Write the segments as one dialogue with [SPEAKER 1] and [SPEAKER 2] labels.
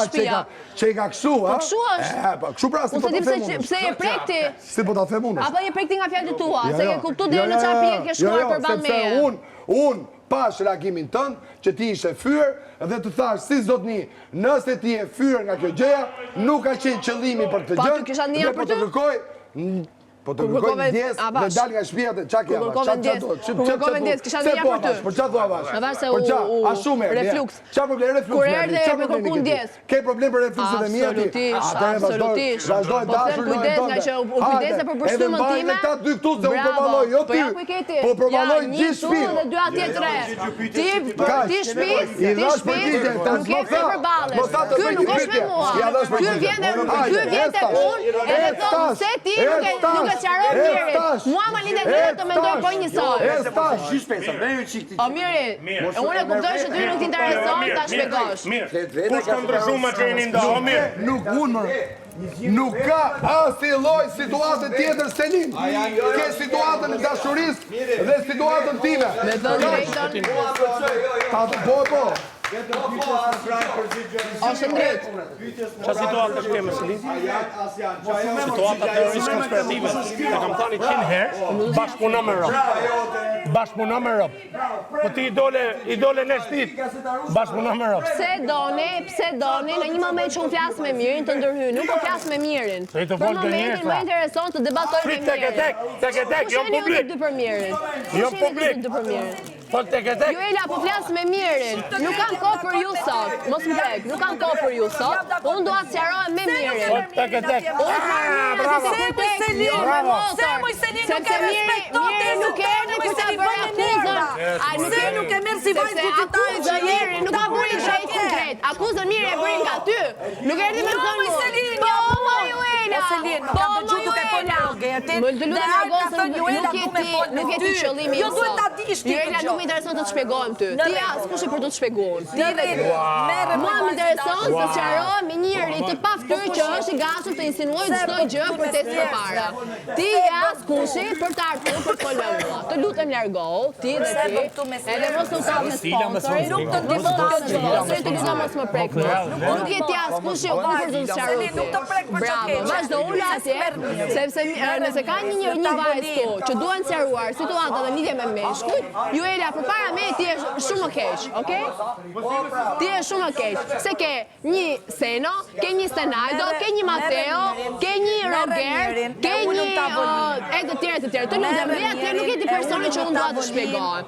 [SPEAKER 1] shtëpia.
[SPEAKER 2] Që i ka këshu, ha?
[SPEAKER 1] Po këshu është.
[SPEAKER 2] Këshu pra, si po ta them unë.
[SPEAKER 1] Pse e prekti?
[SPEAKER 2] Si po ta them unë?
[SPEAKER 1] Apo je prekti nga fjalët tua, se ke kuptuar deri në çfarë pije ke shkuar përballë meje.
[SPEAKER 2] Sepse unë pash reagimin tënd që ti ishe fyr dhe të thash si zotni, nëse ti je fyr nga kjo gjëja, nuk ka qenë qëllimi për këtë gjë.
[SPEAKER 1] Po ty kisha ndjenjë për ty?
[SPEAKER 2] Po të kërkoj ndjes dhe dal nga shtëpia të çka ke avash.
[SPEAKER 1] Kërkove ndjes, kisha ndjenjë për ty.
[SPEAKER 2] Për çfarë thua avash?
[SPEAKER 1] Avash se u refluks.
[SPEAKER 2] Çfarë problem refluks?
[SPEAKER 1] Kur erdhe me kërku ndjes.
[SPEAKER 2] Ke problem për refluksin e mia ti?
[SPEAKER 1] Absolutisht.
[SPEAKER 2] Vazhdoj dashur në
[SPEAKER 1] kujdes nga që u kujdese për përshtypjen time.
[SPEAKER 2] Edhe ta dy këtu se u përballoj, jo ty. Po përballoj gjithë shtëpinë.
[SPEAKER 1] Dhe dy atje tre. Ti shtëpi, nuk ke përballesh. Ky nuk është me mua. Ky vjen tek unë edhe thon se ti nuk sqaron mirë. Mua më lidhet drejtë të mendoj po njësoj. O miri, unë e kuptoj që ty nuk t'intereson ta shpjegosh.
[SPEAKER 3] Mirë, kush ka ndryshuar me trenin do? Mirë.
[SPEAKER 2] Nuk unë më. Nuk ka asnjë lloj situate tjetër Selin. Ke situatën e dashurisë dhe situatën time.
[SPEAKER 1] Me thënë drejtën.
[SPEAKER 2] Po.
[SPEAKER 1] Është drejt.
[SPEAKER 3] Çfarë situatë është kemë Selin? Situata terroriste konspirative. Ta kam thënë 100 herë, bashkëpuno me Rom. Bashkëpuno me Rom. Po ti i dole në shtëpi. Bashkëpuno me Rom.
[SPEAKER 1] Pse doni në një moment që unë flas me Mirin të ndërhyj, nuk po flas me Mirin.
[SPEAKER 3] Për
[SPEAKER 1] momentin më intereson të debatoj me Mirin.
[SPEAKER 3] Tek, jo publik.
[SPEAKER 1] Dy për Mirin.
[SPEAKER 3] Jo publik.
[SPEAKER 1] Dy për Mirin.
[SPEAKER 3] Po tek.
[SPEAKER 1] Juela po flas me Mirin. Nuk kam kohë për ju sot. Mos më prek. Nuk kam kohë për ju sot. Unë dua të sqarohem me Mirin.
[SPEAKER 3] Po tek.
[SPEAKER 1] Bravo. Se moj Selin nuk e respekton te nuk e erdhi për ta bërë akuzën. Ai nuk e merr si vajzë kuçitare Mirin, nuk ka bërë gjë konkret. Akuzën Miri e bëri nga ty. Nuk erdhi me zonë Selin. Po Juela. Selin, ka dëgjuar duke folur Rogertin. Më lutem largosen Juela nuk e ti qëllimi. Jo duhet ta dish ti. Nuk më intereson të të shpjegohem ty. Ti askush e për të shpjeguar. Ti dhe ty. Mua më intereson të sqarohem me njëri të paftyrë që është i gatshëm të insinuojë çdo gjë për të përpara. Ti askush për të ardhur për të folur mua. Të lutem largohu, ti dhe ti. Edhe mos u kam me sponsorin, nuk të ndihmon se ti mos më prek. Nuk je ti askush që për të sqaruar. Nuk të prek për çfarë. Vazhdo ul atje, sepse nëse ka një vajzë këtu që duan sqaruar situata dhe lidhje me meshkujt, Juela përpara me ti je shumë më keq, okay? Ti je shumë më keq. Se ke një Seno, ke një Stenajdo, ke një Mateo, ke një Roger, ke një e të tjerë. Të lutem, dhe atje nuk je ti personi që unë dua të shpjegohem.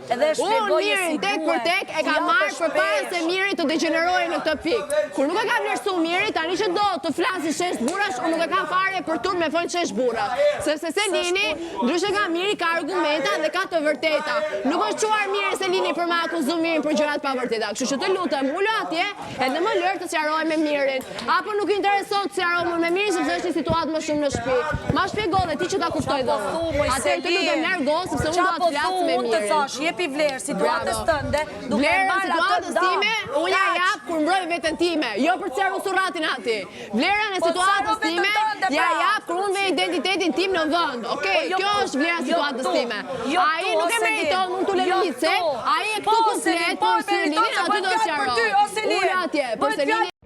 [SPEAKER 1] Unë Mirin tek për tek e ka marrë përpara se Miri të degenerojë në këtë pikë. Kur nuk e ka vlerësuar Miri, tani që do të flasë shesh burrash, unë nuk e kam fare për tur me fol shesh burrash. Sepse Selini, ndryshe nga Miri, ka argumenta dhe ka të vërteta. Nuk është çuar Miri Selini për ma akuzu Mirin për gjërat pa vërteta. Kështu që të lutem, ulo atje edhe më lër të sqarohem me Mirin. Apo nuk i intereson të sqarohem me Mirin sepse është një situatë më shumë në shtëpi. Ma shpjego dhe ti që ta kuptoj dhe unë. Atë të lutem largo sepse unë dua të flas me Mirin.
[SPEAKER 4] Të thash, jepi vlerë situatës tënde, duke marrë
[SPEAKER 1] situatës time, unë ja jap kur mbroj veten time, jo për të sqaruar surratin aty. Vlera në situatës time, ja jap kur unë ve identitetin tim në vend. Okej, kjo është vlera e situatës time. Ai nuk e meriton mund të lëvizë. Ai e këtu komplet, po Selinin aty do të sqaroj. Unë atje, po Selinin